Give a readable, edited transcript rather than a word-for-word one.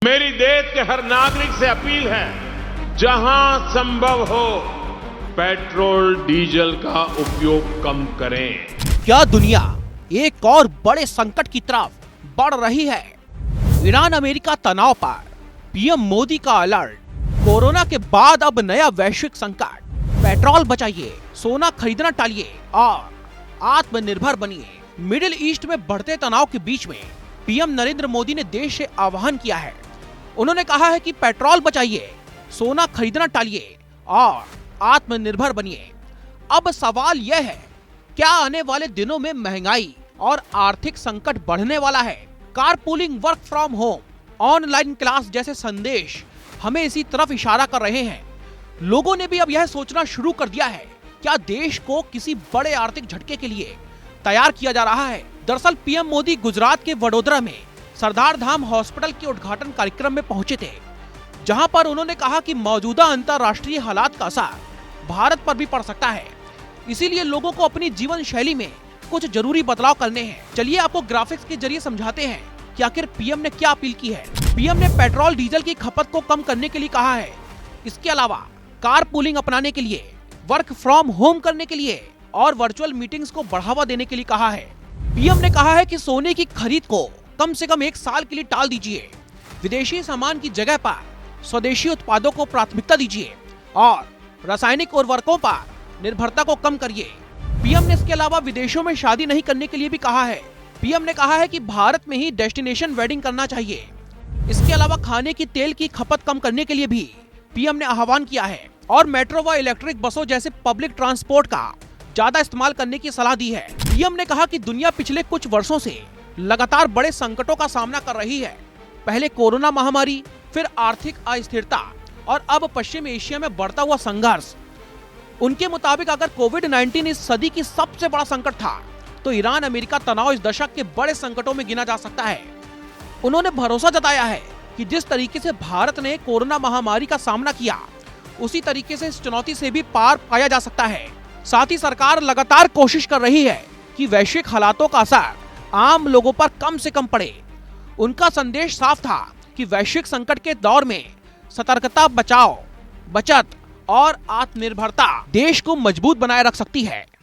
मेरी देश के हर नागरिक से अपील है, जहां संभव हो पेट्रोल डीजल का उपयोग कम करें। क्या दुनिया एक और बड़े संकट की तरफ बढ़ रही है? ईरान अमेरिका तनाव पर पीएम मोदी का अलर्ट। कोरोना के बाद अब नया वैश्विक संकट। पेट्रोल बचाइए, सोना खरीदना टालिए और आत्मनिर्भर बनिए। मिडिल ईस्ट में बढ़ते तनाव के बीच में पीएम नरेंद्र मोदी ने देश से आह्वान किया है। उन्होंने कहा है कि पेट्रोल बचाइए, सोना खरीदना टालिए और आत्मनिर्भर बनिए। अब सवाल यह है, क्या आने वाले दिनों में महंगाई और आर्थिक संकट बढ़ने वाला है? Carpooling, work from home, online class जैसे संदेश हमें इसी तरफ इशारा कर रहे हैं। लोगों ने भी अब यह सोचना शुरू कर दिया है, क्या देश को किसी बड़े आर्थिक झटके के लिए तैयार किया जा रहा है? दरअसल पीएम मोदी गुजरात के वडोदरा में सरदार धाम हॉस्पिटल के उद्घाटन कार्यक्रम में पहुंचे थे, जहां पर उन्होंने कहा कि मौजूदा अंतर्राष्ट्रीय हालात का असर भारत पर भी पड़ सकता है। इसीलिए लोगों को अपनी जीवन शैली में कुछ जरूरी बदलाव करने हैं। चलिए आपको ग्राफिक्स के जरिए समझाते हैं कि आखिर पीएम ने क्या अपील की है। पीएम ने पेट्रोल डीजल की खपत को कम करने के लिए कहा है। इसके अलावा कारपूलिंग अपनाने के लिए, वर्क फ्रॉम होम करने के लिए और वर्चुअल मीटिंग्स को बढ़ावा देने के लिए कहा है। पीएम ने कहा है कि सोने की खरीद को कम से कम 1 साल के लिए टाल दीजिए। विदेशी सामान की जगह पर स्वदेशी उत्पादों को प्राथमिकता दीजिए और रासायनिक उर्वरकों पर निर्भरता को कम करिए। पीएम ने इसके अलावा विदेशों में शादी नहीं करने के लिए भी कहा है। पीएम ने कहा है कि भारत में ही डेस्टिनेशन वेडिंग करना चाहिए। इसके अलावा खाने की तेल की खपत कम करने के लिए भी पीएम ने आह्वान किया है और मेट्रो व इलेक्ट्रिक बसों जैसे पब्लिक ट्रांसपोर्ट का ज्यादा इस्तेमाल करने की सलाह दी है। पीएम ने कहा कि दुनिया पिछले कुछ वर्षों से लगातार बड़े संकटों का सामना कर रही है। पहले कोरोना महामारी, फिर आर्थिक अस्थिरता और अब पश्चिम एशिया में बढ़ता हुआ संघर्ष। उनके मुताबिक अगर कोविड-19 इस सदी की सबसे बड़ा संकट था, तो ईरान अमेरिका तनाव इस दशक के बड़े संकटों में गिना जा सकता है। उन्होंने भरोसा जताया है कि जिस तरीके से भारत ने कोरोना महामारी का सामना किया, उसी तरीके से इस चुनौती से भी पार पाया जा सकता है। साथ ही सरकार लगातार कोशिश कर रही है कि वैश्विक हालातों का असर आम लोगों पर कम से कम पड़े। उनका संदेश साफ था कि वैश्विक संकट के दौर में सतर्कता, बचाव, बचत और आत्मनिर्भरता देश को मजबूत बनाए रख सकती है।